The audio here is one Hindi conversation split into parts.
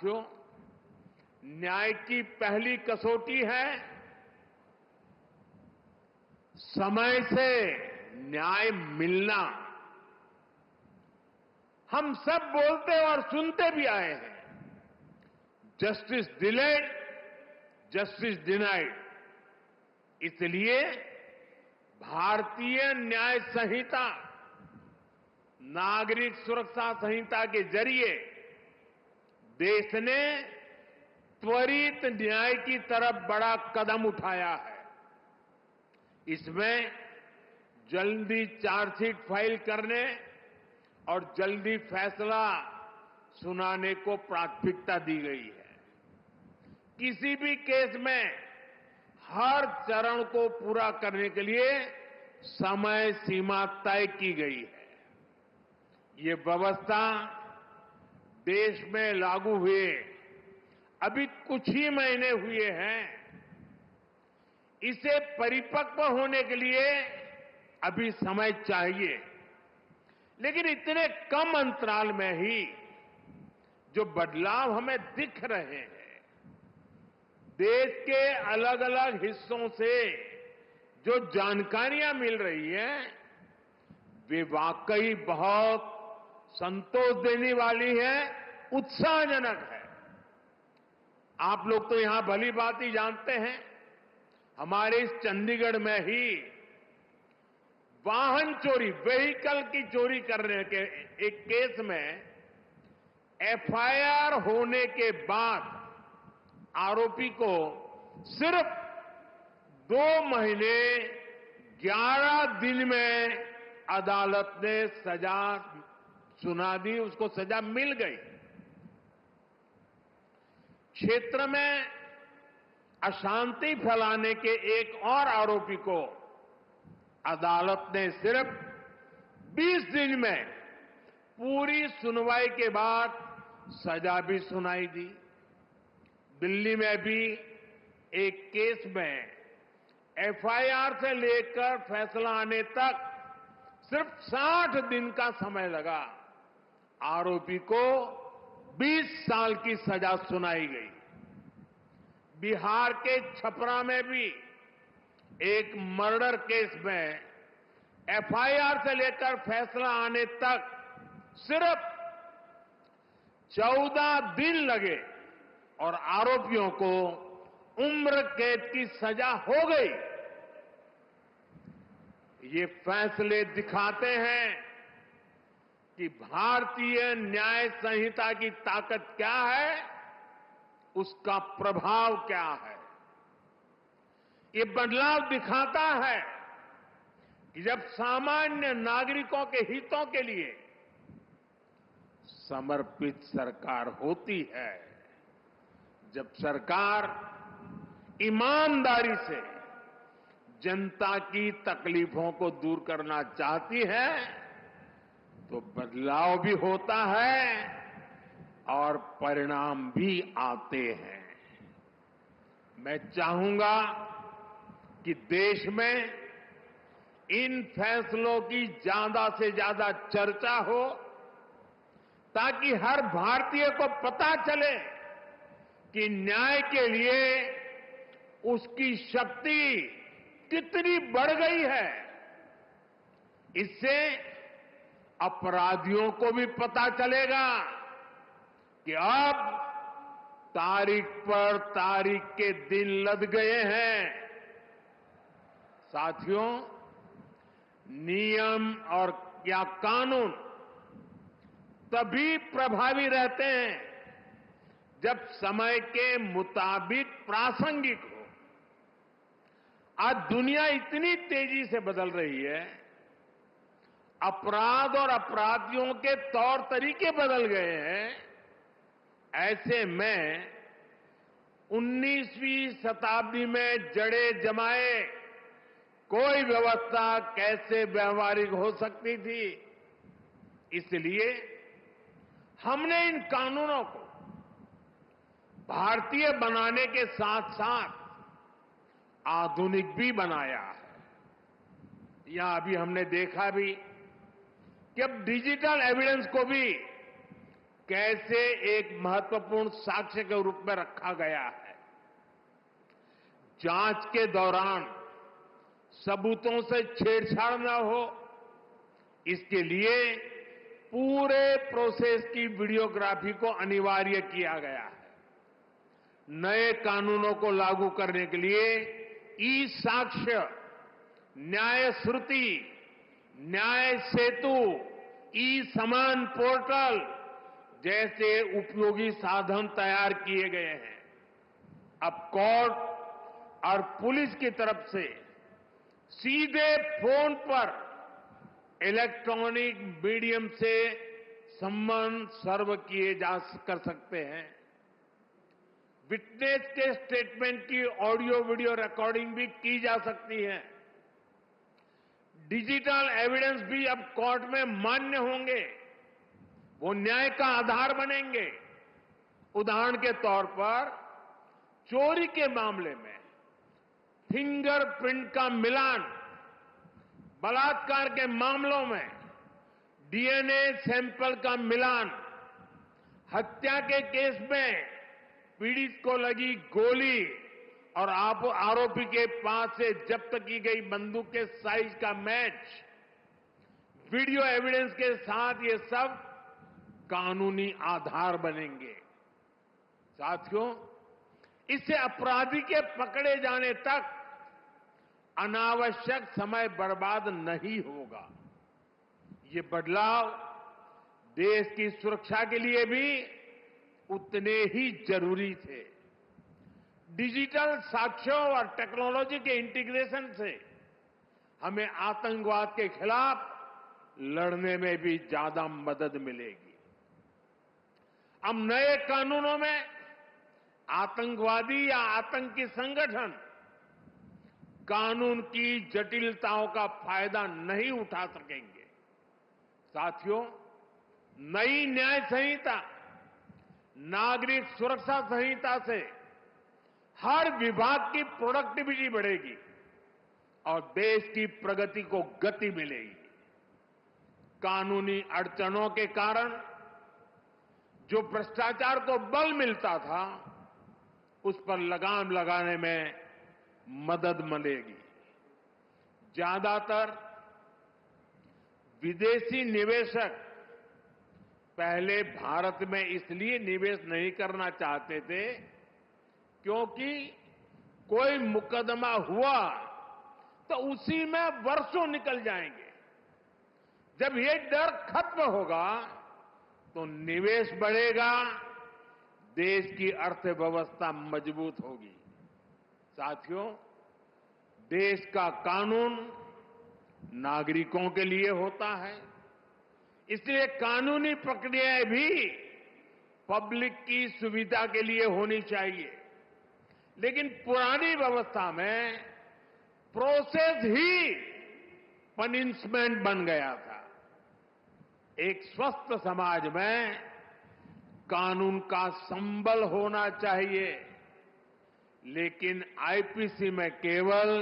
साथियों, न्याय की पहली कसौटी है समय से न्याय मिलना। हम सब बोलते और सुनते भी आए हैं, जस्टिस डिलेड, जस्टिस डिनाइड। इसलिए भारतीय न्याय संहिता, नागरिक सुरक्षा संहिता के जरिए देश ने त्वरित न्याय की तरफ बड़ा कदम उठाया है। इसमें जल्दी चार्जशीट फाइल करने और जल्दी फैसला सुनाने को प्राथमिकता दी गई है। किसी भी केस में हर चरण को पूरा करने के लिए समय सीमा तय की गई है। ये व्यवस्था देश में लागू हुए अभी कुछ ही महीने हुए हैं। इसे परिपक्व होने के लिए अभी समय चाहिए, लेकिन इतने कम अंतराल में ही जो बदलाव हमें दिख रहे हैं, देश के अलग अलग हिस्सों से जो जानकारियां मिल रही हैं, वे वाकई बहुत संतोष देने वाली है, उत्साहजनक है। आप लोग तो यहां भली भांति जानते हैं, हमारे इस चंडीगढ़ में ही वाहन चोरी, व्हीकल की चोरी करने के एक केस में एफआईआर होने के बाद आरोपी को सिर्फ 2 महीने 11 दिन में अदालत ने सजा सुना दी, उसको सजा मिल गई। क्षेत्र में अशांति फैलाने के एक और आरोपी को अदालत ने सिर्फ 20 दिन में पूरी सुनवाई के बाद सजा भी सुनाई दी। दिल्ली में भी एक केस में एफआईआर से लेकर फैसला आने तक सिर्फ 60 दिन का समय लगा। आरोपी को 20 साल की सजा सुनाई गई। बिहार के छपरा में भी एक मर्डर केस में एफआईआर से लेकर फैसला आने तक सिर्फ 14 दिन लगे और आरोपियों को उम्र कैद की सजा हो गई। ये फैसले दिखाते हैं कि भारतीय न्याय संहिता की ताकत क्या है, उसका प्रभाव क्या है। ये बदलाव दिखाता है कि जब सामान्य नागरिकों के हितों के लिए समर्पित सरकार होती है, जब सरकार ईमानदारी से जनता की तकलीफों को दूर करना चाहती है, तो बदलाव भी होता है और परिणाम भी आते हैं। मैं चाहूंगा कि देश में इन फैसलों की ज्यादा से ज्यादा चर्चा हो, ताकि हर भारतीय को पता चले कि न्याय के लिए उसकी शक्ति कितनी बढ़ गई है। इससे अपराधियों को भी पता चलेगा कि अब तारीख पर तारीख के दिन लद गए हैं। साथियों, नियम और या कानून तभी प्रभावी रहते हैं जब समय के मुताबिक प्रासंगिक हो। आज दुनिया इतनी तेजी से बदल रही है, अपराध और अपराधियों के तौर तरीके बदल गए हैं। ऐसे में 19वीं शताब्दी में जड़े जमाए कोई व्यवस्था कैसे व्यवहारिक हो सकती थी। इसलिए हमने इन कानूनों को भारतीय बनाने के साथ साथ आधुनिक भी बनाया है। यहां अभी हमने देखा भी कि अब डिजिटल एविडेंस को भी कैसे एक महत्वपूर्ण साक्ष्य के रूप में रखा गया है। जांच के दौरान सबूतों से छेड़छाड़ न हो, इसके लिए पूरे प्रोसेस की वीडियोग्राफी को अनिवार्य किया गया है। नए कानूनों को लागू करने के लिए ई साक्ष्य, न्याय श्रुति, न्याय सेतु, ई समान पोर्टल जैसे उपयोगी साधन तैयार किए गए हैं। अब कोर्ट और पुलिस की तरफ से सीधे फोन पर इलेक्ट्रॉनिक मीडियम से सम्मन सर्व किए जा कर सकते हैं। विटनेस के स्टेटमेंट की ऑडियो वीडियो रिकॉर्डिंग भी की जा सकती है। डिजिटल एविडेंस भी अब कोर्ट में मान्य होंगे, वो न्याय का आधार बनेंगे। उदाहरण के तौर पर चोरी के मामले में फिंगरप्रिंट का मिलान, बलात्कार के मामलों में डीएनए सैंपल का मिलान, हत्या के केस में पीड़ित को लगी गोली और आरोपी के पास से जब्त की गई बंदूक के साइज का मैच, वीडियो एविडेंस के साथ ये सब कानूनी आधार बनेंगे। साथियों, इससे अपराधी के पकड़े जाने तक अनावश्यक समय बर्बाद नहीं होगा। ये बदलाव देश की सुरक्षा के लिए भी उतने ही जरूरी थे। डिजिटल साक्ष्यों और टेक्नोलॉजी के इंटीग्रेशन से हमें आतंकवाद के खिलाफ लड़ने में भी ज्यादा मदद मिलेगी। अब नए कानूनों में आतंकवादी या आतंकी संगठन कानून की जटिलताओं का फायदा नहीं उठा सकेंगे। साथियों, नई न्याय संहिता, नागरिक सुरक्षा संहिता से हर विभाग की प्रोडक्टिविटी बढ़ेगी और देश की प्रगति को गति मिलेगी। कानूनी अड़चनों के कारण जो भ्रष्टाचार को बल मिलता था, उस पर लगाम लगाने में मदद मिलेगी। ज्यादातर विदेशी निवेशक पहले भारत में इसलिए निवेश नहीं करना चाहते थे क्योंकि कोई मुकदमा हुआ तो उसी में वर्षों निकल जाएंगे। जब ये डर खत्म होगा तो निवेश बढ़ेगा, देश की अर्थव्यवस्था मजबूत होगी। साथियों, देश का कानून नागरिकों के लिए होता है, इसलिए कानूनी प्रक्रियाएं भी पब्लिक की सुविधा के लिए होनी चाहिए। लेकिन पुरानी व्यवस्था में प्रोसेस ही पनिशमेंट बन गया था। एक स्वस्थ समाज में कानून का संबल होना चाहिए, लेकिन आईपीसी में केवल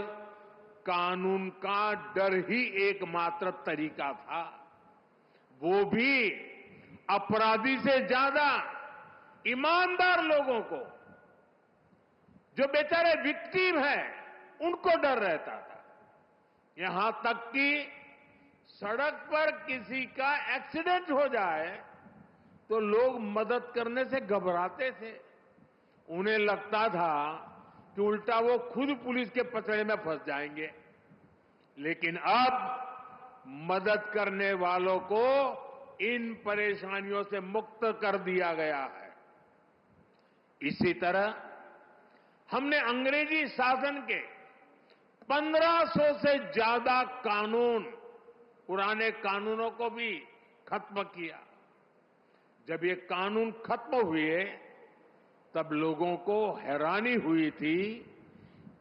कानून का डर ही एकमात्र तरीका था। वो भी अपराधी से ज्यादा ईमानदार लोगों को, जो बेचारे विक्टिम हैं, उनको डर रहता था। यहां तक कि सड़क पर किसी का एक्सीडेंट हो जाए तो लोग मदद करने से घबराते थे। उन्हें लगता था कि उल्टा वो खुद पुलिस के पचड़े में फंस जाएंगे। लेकिन अब मदद करने वालों को इन परेशानियों से मुक्त कर दिया गया है। इसी तरह हमने अंग्रेजी शासन के 1500 से ज्यादा कानून, पुराने कानूनों को भी खत्म किया। जब ये कानून खत्म हुए तब लोगों को हैरानी हुई थी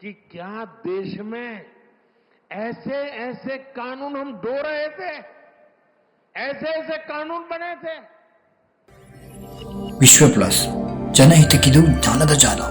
कि क्या देश में ऐसे ऐसे कानून हम ढो रहे थे, ऐसे ऐसे कानून बने थे। विश्व प्लस जनहितक्किದು ಜ್ಞಾನದ ಜಾಲ।